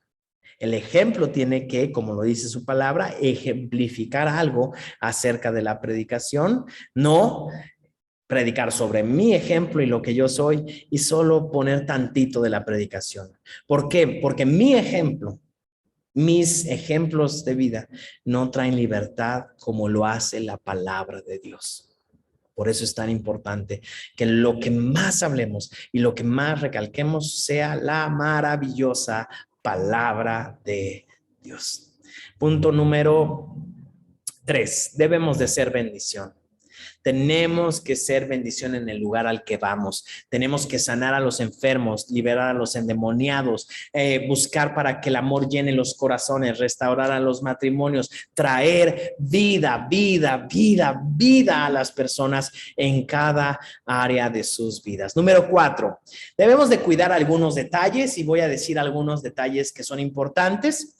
El ejemplo tiene que, como lo dice su palabra, ejemplificar algo acerca de la predicación, no predicar sobre mi ejemplo y lo que yo soy y solo poner tantito de la predicación. ¿Por qué? Porque mi ejemplo, mis ejemplos de vida no traen libertad como lo hace la palabra de Dios. Por eso es tan importante que lo que más hablemos y lo que más recalquemos sea la maravillosa palabra de Dios. Punto número 3. Debemos de ser bendición. Tenemos que ser bendición en el lugar al que vamos. Tenemos que sanar a los enfermos, liberar a los endemoniados, buscar para que el amor llene los corazones, restaurar a los matrimonios, traer vida a las personas en cada área de sus vidas. Número 4, debemos de cuidar algunos detalles y voy a decir algunos detalles que son importantes.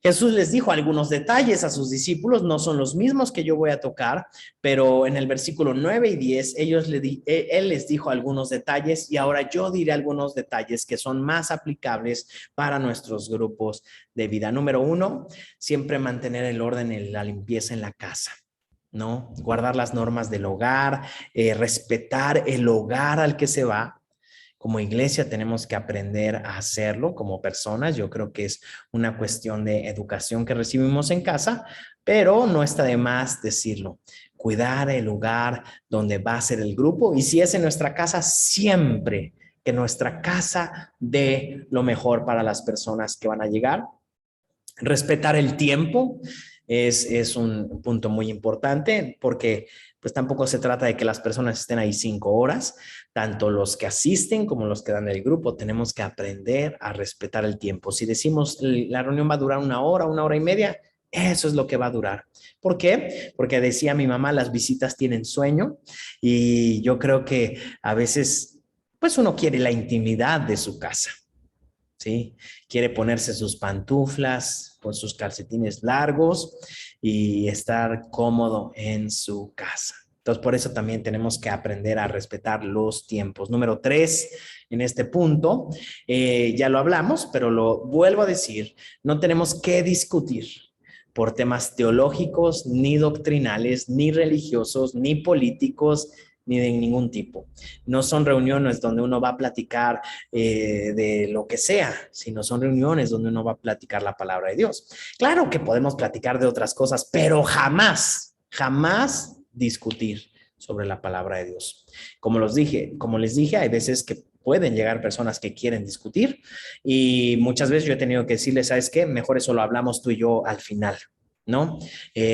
Jesús les dijo algunos detalles a sus discípulos, no son los mismos que yo voy a tocar, pero en el versículo 9 y 10, Él les dijo algunos detalles y ahora yo diré algunos detalles que son más aplicables para nuestros grupos de vida. Número 1, siempre mantener el orden y la limpieza en la casa, ¿no? Guardar las normas del hogar, respetar el hogar al que se va. Como iglesia tenemos que aprender a hacerlo como personas. Yo creo que es una cuestión de educación que recibimos en casa, pero no está de más decirlo. Cuidar el lugar donde va a ser el grupo y si es en nuestra casa, siempre que nuestra casa dé lo mejor para las personas que van a llegar. Respetar el tiempo es un punto muy importante porque pues tampoco se trata de que las personas estén ahí 5 horas, tanto los que asisten como los que dan el grupo, tenemos que aprender a respetar el tiempo. Si decimos la reunión va a durar 1 hora, 1 hora y media, eso es lo que va a durar. ¿Por qué? Porque decía mi mamá, las visitas tienen sueño y yo creo que a veces pues uno quiere la intimidad de su casa. ¿Sí? Quiere ponerse sus pantuflas con sus calcetines largos y estar cómodo en su casa. Entonces, por eso también tenemos que aprender a respetar los tiempos. Número 3, en este punto, ya lo hablamos, pero lo vuelvo a decir, no tenemos que discutir por temas teológicos, ni doctrinales, ni religiosos, ni políticos, ni de ningún tipo. No son reuniones donde uno va a platicar de lo que sea, sino son reuniones donde uno va a platicar la palabra de Dios. Claro que podemos platicar de otras cosas, pero jamás, jamás discutir sobre la palabra de Dios. Como les dije, hay veces que pueden llegar personas que quieren discutir y muchas veces yo he tenido que decirles, ¿sabes qué? Mejor eso lo hablamos tú y yo al final, ¿no?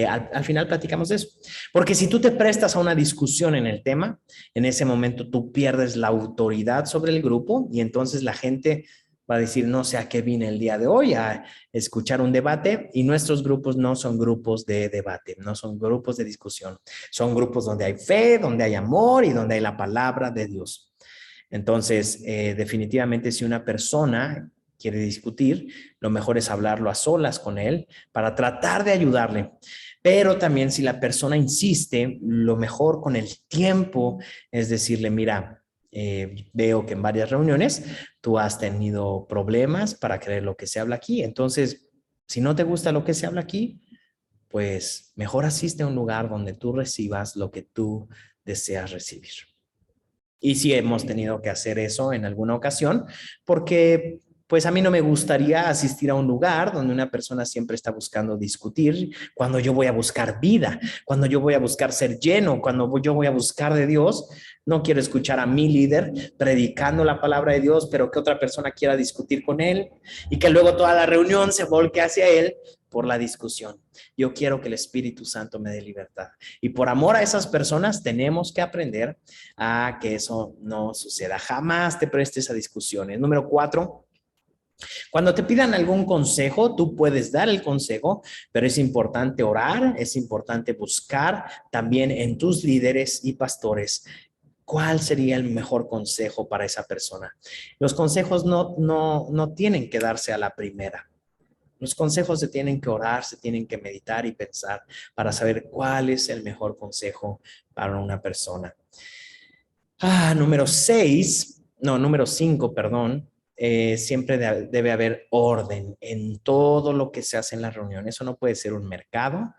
Al final platicamos de eso. Porque si tú te prestas a una discusión en el tema, en ese momento tú pierdes la autoridad sobre el grupo y entonces la gente va a decir, no sé a qué vine el día de hoy, a escuchar un debate, y nuestros grupos no son grupos de debate, no son grupos de discusión, son grupos donde hay fe, donde hay amor y donde hay la palabra de Dios. Entonces, definitivamente si una persona quiere discutir, lo mejor es hablarlo a solas con él para tratar de ayudarle. Pero también si la persona insiste, lo mejor con el tiempo es decirle, mira, veo que en varias reuniones tú has tenido problemas para creer lo que se habla aquí. Entonces, si no te gusta lo que se habla aquí, pues mejor asiste a un lugar donde tú recibas lo que tú deseas recibir. Y sí hemos tenido que hacer eso en alguna ocasión, porque pues a mí no me gustaría asistir a un lugar donde una persona siempre está buscando discutir, cuando yo voy a buscar vida, cuando yo voy a buscar ser lleno, cuando yo voy a buscar de Dios. No quiero escuchar a mi líder predicando la palabra de Dios, pero que otra persona quiera discutir con él y que luego toda la reunión se volque hacia él por la discusión. Yo quiero que el Espíritu Santo me dé libertad. Y por amor a esas personas tenemos que aprender a que eso no suceda. Jamás te prestes a discusiones. Número 4, cuando te pidan algún consejo, tú puedes dar el consejo, pero es importante orar, es importante buscar también en tus líderes y pastores cuál sería el mejor consejo para esa persona. Los consejos no tienen que darse a la primera. Los consejos se tienen que orar, se tienen que meditar y pensar para saber cuál es el mejor consejo para una persona. Número 5, perdón. Siempre debe haber orden en todo lo que se hace en la reunión. Eso no puede ser un mercado,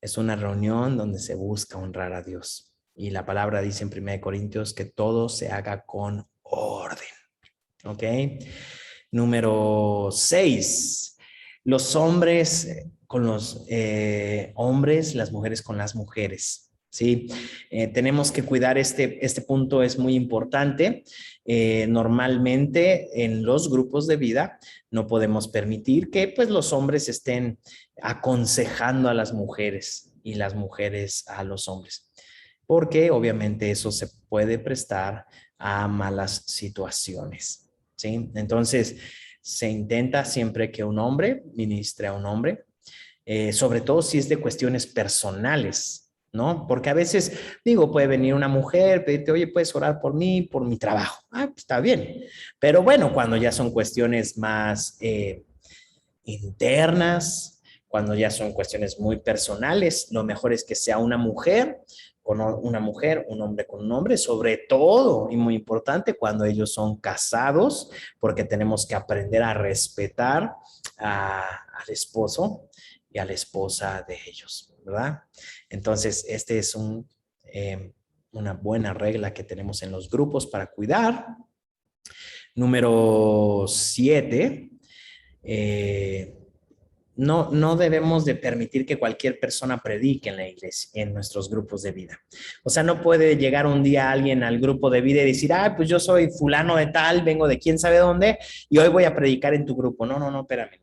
es una reunión donde se busca honrar a Dios. Y la palabra dice en 1 Corintios que todo se haga con orden. ¿Ok? Número 6, los hombres con los hombres, las mujeres con las mujeres. ¿Sí? Tenemos que cuidar este punto, es muy importante. Normalmente en los grupos de vida no podemos permitir que pues, los hombres estén aconsejando a las mujeres y las mujeres a los hombres, porque obviamente eso se puede prestar a malas situaciones. ¿Sí? Entonces, se intenta siempre que un hombre ministre a un hombre, sobre todo si es de cuestiones personales, ¿no? Porque a veces, digo, puede venir una mujer, pedirte, oye, ¿puedes orar por mí, por mi trabajo? Pues está bien. Pero bueno, cuando ya son cuestiones más internas, cuando ya son cuestiones muy personales, lo mejor es que sea una mujer con una mujer, un hombre con un hombre, sobre todo, y muy importante, cuando ellos son casados, porque tenemos que aprender a respetar al esposo y a la esposa de ellos, ¿verdad? Entonces, este es una buena regla que tenemos en los grupos para cuidar. Número 7, no debemos de permitir que cualquier persona predique en la iglesia, en nuestros grupos de vida. O sea, no puede llegar un día alguien al grupo de vida y decir, pues yo soy fulano de tal, vengo de quién sabe dónde y hoy voy a predicar en tu grupo. No, espérame.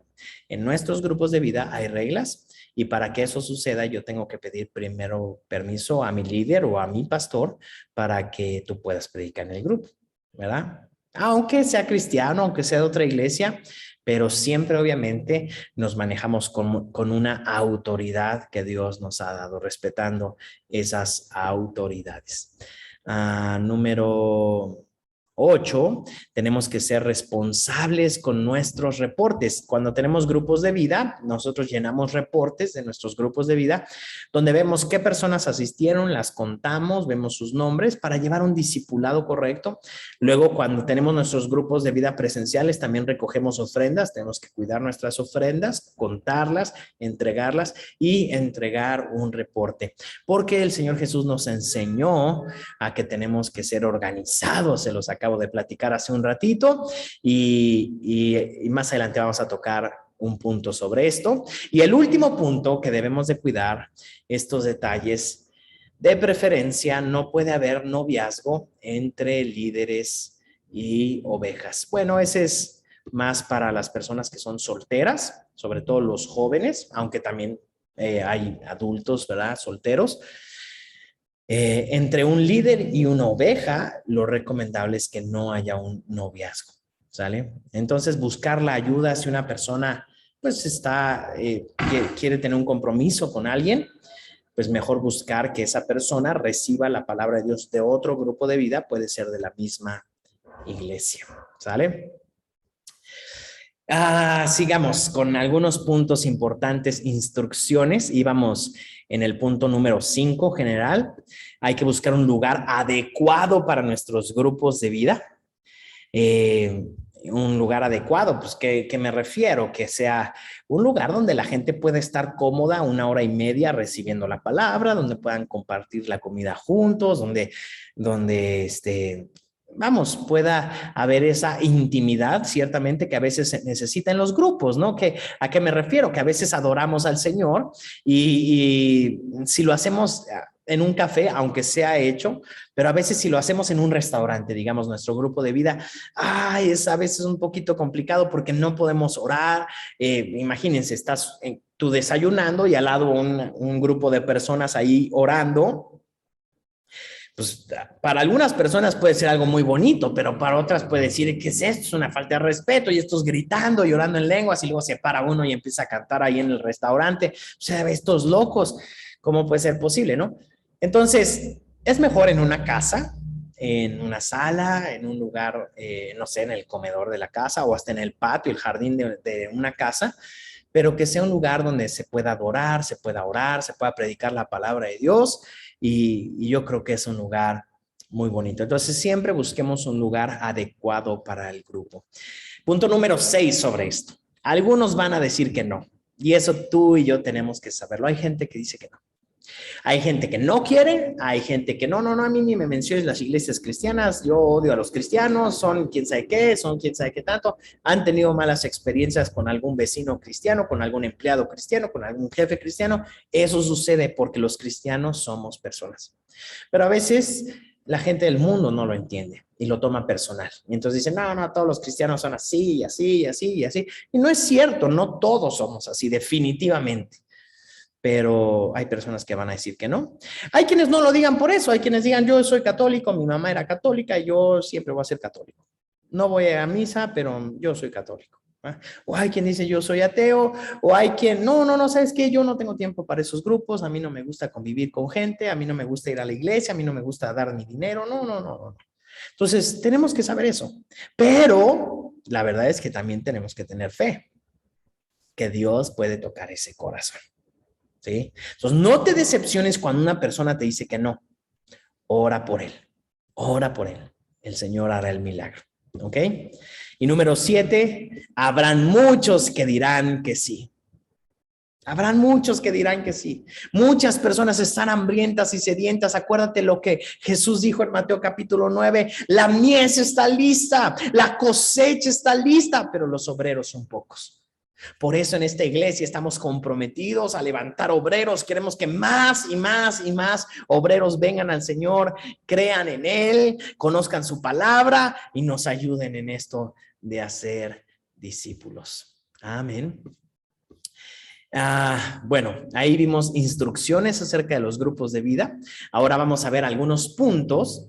En nuestros grupos de vida hay reglas y para que eso suceda yo tengo que pedir primero permiso a mi líder o a mi pastor para que tú puedas predicar en el grupo, ¿verdad? Aunque sea cristiano, aunque sea de otra iglesia, pero siempre obviamente nos manejamos con una autoridad que Dios nos ha dado, respetando esas autoridades. Número 8, tenemos que ser responsables con nuestros reportes. Cuando tenemos grupos de vida, nosotros llenamos reportes de nuestros grupos de vida, donde vemos qué personas asistieron, las contamos, vemos sus nombres para llevar un discipulado correcto. Luego, cuando tenemos nuestros grupos de vida presenciales, también recogemos ofrendas, tenemos que cuidar nuestras ofrendas, contarlas, entregarlas y entregar un reporte. Porque el Señor Jesús nos enseñó a que tenemos que ser organizados, se los acabo de platicar hace un ratito y más adelante vamos a tocar un punto sobre esto. Y el último punto que debemos de cuidar, estos detalles, de preferencia no puede haber noviazgo entre líderes y ovejas. Bueno, ese es más para las personas que son solteras, sobre todo los jóvenes, aunque también hay adultos, ¿verdad? Solteros. Entre un líder y una oveja, lo recomendable es que no haya un noviazgo, ¿sale? Entonces, buscar la ayuda si una persona, pues, quiere tener un compromiso con alguien, pues mejor buscar que esa persona reciba la palabra de Dios de otro grupo de vida, puede ser de la misma iglesia, ¿sale? Sigamos con algunos puntos importantes, instrucciones. Íbamos en el punto número 5 general. Hay que buscar un lugar adecuado para nuestros grupos de vida. Un lugar adecuado, pues, ¿qué me refiero? Que sea un lugar donde la gente pueda estar cómoda 1 hora y media recibiendo la palabra, donde puedan compartir la comida juntos, donde pueda haber esa intimidad, ciertamente, que a veces se necesita en los grupos, ¿no? ¿A qué me refiero? Que a veces adoramos al Señor y si lo hacemos en un café, aunque sea hecho, pero a veces si lo hacemos en un restaurante, digamos, nuestro grupo de vida, es a veces un poquito complicado porque no podemos orar. Imagínense, estás tú desayunando y al lado un grupo de personas ahí orando. Pues para algunas personas puede ser algo muy bonito, pero para otras puede decir, ¿qué es esto? Es una falta de respeto y estos gritando y orando en lenguas y luego se para uno y empieza a cantar ahí en el restaurante. O sea, estos locos, ¿cómo puede ser posible, no? Entonces, es mejor en una casa, en una sala, en un lugar, no sé, en el comedor de la casa o hasta en el patio, el jardín de una casa, pero que sea un lugar donde se pueda adorar, se pueda orar, se pueda predicar la palabra de Dios y yo creo que es un lugar muy bonito. Entonces, siempre busquemos un lugar adecuado para el grupo. Punto número 6 sobre esto. Algunos van a decir que no, y eso tú y yo tenemos que saberlo. Hay gente que dice que no. Hay gente que no quiere, hay gente que no, a mí ni me menciones las iglesias cristianas, yo odio a los cristianos, son quién sabe qué, son quién sabe qué tanto, han tenido malas experiencias con algún vecino cristiano, con algún empleado cristiano, con algún jefe cristiano. Eso sucede porque los cristianos somos personas. Pero a veces la gente del mundo no lo entiende y lo toma personal. Y entonces dicen, no, todos los cristianos son así, y así, y así, y así. Y no es cierto, no todos somos así, definitivamente. Pero hay personas que van a decir que no. Hay quienes no lo digan por eso, hay quienes digan, yo soy católico, mi mamá era católica y yo siempre voy a ser católico. No voy a misa, pero yo soy católico. ¿Eh? O hay quien dice, yo soy ateo, o hay quien, no, ¿sabes qué? Yo no tengo tiempo para esos grupos, a mí no me gusta convivir con gente, a mí no me gusta ir a la iglesia, a mí no me gusta dar mi dinero, no. Entonces, tenemos que saber eso. Pero la verdad es que también tenemos que tener fe, que Dios puede tocar ese corazón. ¿Sí? Entonces, no te decepciones cuando una persona te dice que no. Ora por él. Ora por él. El Señor hará el milagro. ¿Ok? Y número 7, habrán muchos que dirán que sí. Habrán muchos que dirán que sí. Muchas personas están hambrientas y sedientas. Acuérdate lo que Jesús dijo en Mateo capítulo 9. La mies está lista, la cosecha está lista, pero los obreros son pocos. Por eso en esta iglesia estamos comprometidos a levantar obreros. Queremos que más y más y más obreros vengan al Señor, crean en Él, conozcan su palabra y nos ayuden en esto de hacer discípulos. Amén. Bueno, ahí vimos instrucciones acerca de los grupos de vida. Ahora vamos a ver algunos puntos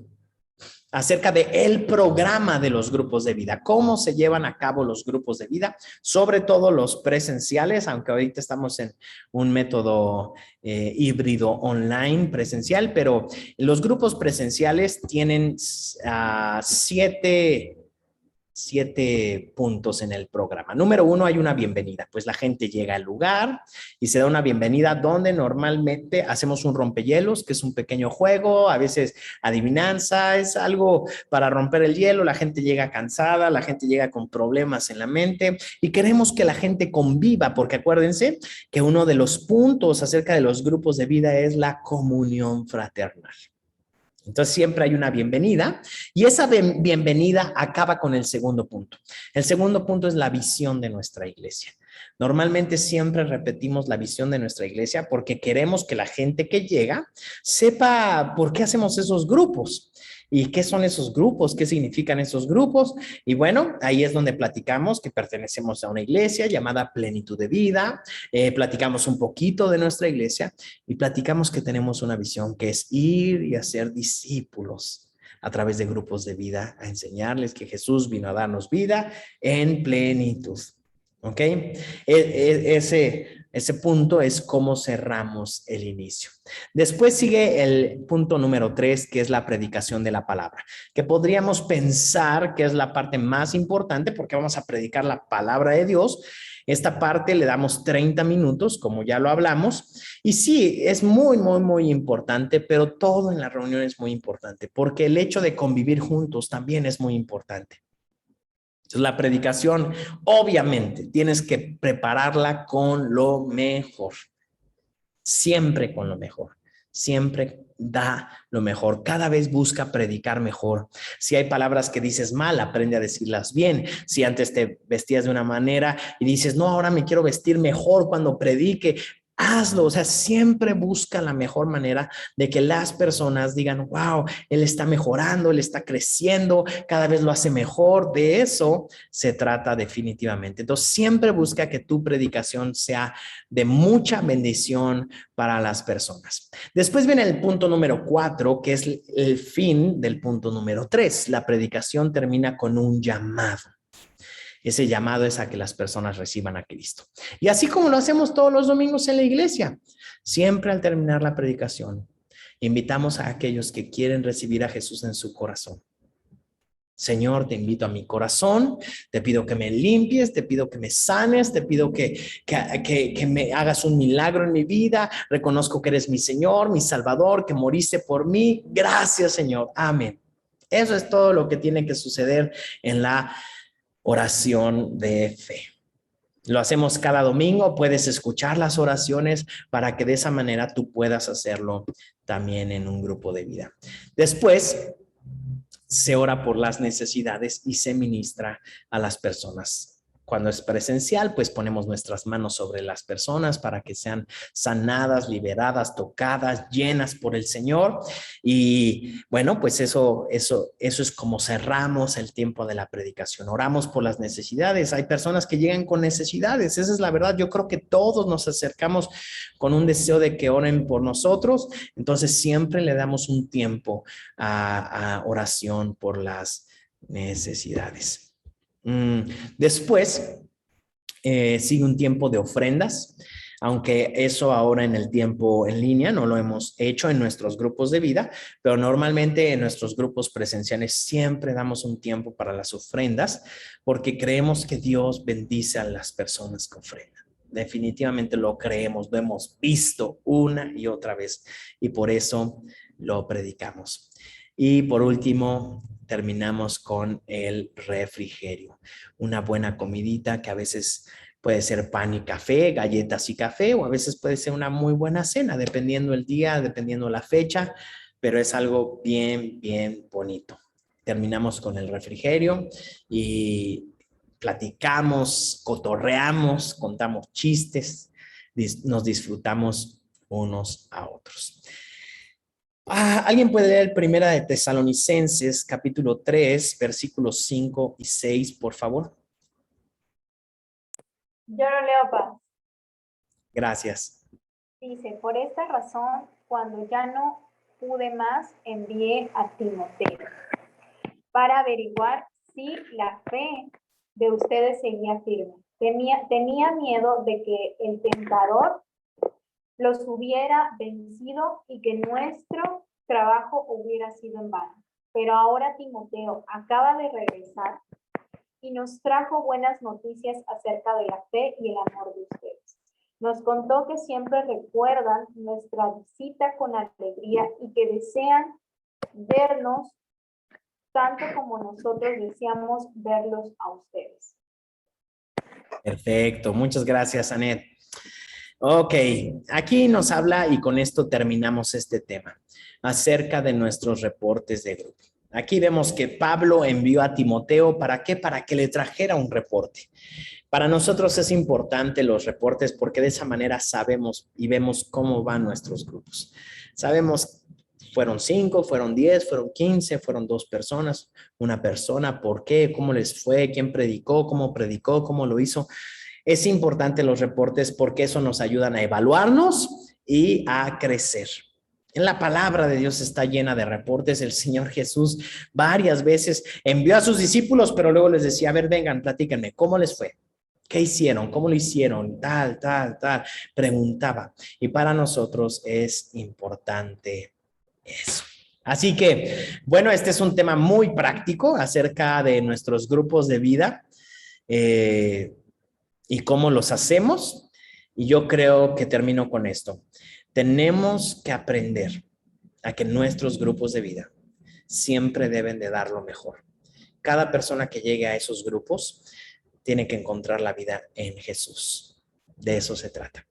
acerca de el programa de los grupos de vida, cómo se llevan a cabo los grupos de vida, sobre todo los presenciales, aunque ahorita estamos en un método híbrido online presencial, pero los grupos presenciales tienen 7 puntos en el programa. Número 1, hay una bienvenida, pues la gente llega al lugar y se da una bienvenida donde normalmente hacemos un rompehielos, que es un pequeño juego, a veces adivinanza, es algo para romper el hielo, la gente llega cansada, la gente llega con problemas en la mente y queremos que la gente conviva, porque acuérdense que uno de los puntos acerca de los grupos de vida es la comunión fraternal. Entonces siempre hay una bienvenida y esa bienvenida acaba con el segundo punto. El segundo punto es la visión de nuestra iglesia. Normalmente siempre repetimos la visión de nuestra iglesia porque queremos que la gente que llega sepa por qué hacemos esos grupos. ¿Y qué son esos grupos? ¿Qué significan esos grupos? Y bueno, ahí es donde platicamos que pertenecemos a una iglesia llamada Plenitud de Vida, platicamos un poquito de nuestra iglesia y platicamos que tenemos una visión que es ir y hacer discípulos a través de grupos de vida, a enseñarles que Jesús vino a darnos vida en plenitud. ¿Ok? Ese punto es cómo cerramos el inicio. Después sigue el punto número 3, que es la predicación de la palabra, que podríamos pensar que es la parte más importante porque vamos a predicar la palabra de Dios. Esta parte le damos 30 minutos, como ya lo hablamos, y sí, es muy, muy, muy importante, pero todo en la reunión es muy importante, porque el hecho de convivir juntos también es muy importante. Entonces, la predicación, obviamente, tienes que prepararla con lo mejor. Siempre con lo mejor. Siempre da lo mejor. Cada vez busca predicar mejor. Si hay palabras que dices mal, aprende a decirlas bien. Si antes te vestías de una manera y dices, no, ahora me quiero vestir mejor cuando predique, hazlo. O sea, siempre busca la mejor manera de que las personas digan, wow, él está mejorando, él está creciendo, cada vez lo hace mejor. De eso se trata definitivamente. Entonces, siempre busca que tu predicación sea de mucha bendición para las personas. Después viene el punto número 4, que es el fin del punto número 3. La predicación termina con un llamado. Ese llamado es a que las personas reciban a Cristo. Y así como lo hacemos todos los domingos en la iglesia, siempre al terminar la predicación, invitamos a aquellos que quieren recibir a Jesús en su corazón. Señor, te invito a mi corazón, te pido que me limpies, te pido que me sanes, te pido que me hagas un milagro en mi vida. Reconozco que eres mi Señor, mi Salvador, que moriste por mí. Gracias, Señor. Amén. Eso es todo lo que tiene que suceder en la oración de fe. Lo hacemos cada domingo, puedes escuchar las oraciones para que de esa manera tú puedas hacerlo también en un grupo de vida. Después se ora por las necesidades y se ministra a las personas. Cuando es presencial, pues ponemos nuestras manos sobre las personas para que sean sanadas, liberadas, tocadas, llenas por el Señor. Y bueno, pues eso es como cerramos el tiempo de la predicación. Oramos por las necesidades. Hay personas que llegan con necesidades. Esa es la verdad. Yo creo que todos nos acercamos con un deseo de que oren por nosotros. Entonces siempre le damos un tiempo a oración por las necesidades. Después sigue un tiempo de ofrendas, aunque eso ahora en el tiempo en línea no lo hemos hecho en nuestros grupos de vida, pero normalmente en nuestros grupos presenciales siempre damos un tiempo para las ofrendas porque creemos que Dios bendice a las personas que ofrendan. Definitivamente lo creemos, lo hemos visto una y otra vez y por eso lo predicamos. Y por último, terminamos con el refrigerio, una buena comidita que a veces puede ser pan y café, galletas y café, o a veces puede ser una muy buena cena, dependiendo el día, dependiendo la fecha, pero es algo bien, bien bonito. Terminamos con el refrigerio y platicamos, cotorreamos, contamos chistes, nos disfrutamos unos a otros. ¿Alguien puede leer Primera de Tesalonicenses, capítulo 3, versículos 5 y 6, por favor? Yo lo leo, Paz. Gracias. Dice, por esta razón, cuando ya no pude más, envié a Timoteo. para averiguar si la fe de ustedes seguía firme. Tenía miedo de que el tentador los hubiera vencido y que nuestro trabajo hubiera sido en vano. Pero ahora Timoteo acaba de regresar y nos trajo buenas noticias acerca de la fe y el amor de ustedes. Nos contó que siempre recuerdan nuestra visita con alegría y que desean vernos tanto como nosotros deseamos verlos a ustedes. Perfecto, muchas gracias, Anet. Ok, aquí nos habla y con esto terminamos este tema acerca de nuestros reportes de grupo. Aquí vemos que Pablo envió a Timoteo, ¿para qué? Para que le trajera un reporte. Para nosotros es importante los reportes porque de esa manera sabemos y vemos cómo van nuestros grupos. Sabemos, fueron 5, fueron 10, fueron 15, fueron 2 personas, una persona, ¿por qué? ¿Cómo les fue? ¿Quién predicó? ¿Cómo lo hizo? Es importante los reportes porque eso nos ayudan a evaluarnos y a crecer. En la palabra de Dios está llena de reportes. El Señor Jesús varias veces envió a sus discípulos, pero luego les decía, a ver, vengan, platíquenme, ¿cómo les fue? ¿Qué hicieron? ¿Cómo lo hicieron? Tal. Preguntaba. Y para nosotros es importante eso. Así que, bueno, este es un tema muy práctico acerca de nuestros grupos de vida. Y cómo los hacemos. Y yo creo que termino con esto. Tenemos que aprender a que nuestros grupos de vida siempre deben de dar lo mejor. Cada persona que llegue a esos grupos tiene que encontrar la vida en Jesús. De eso se trata.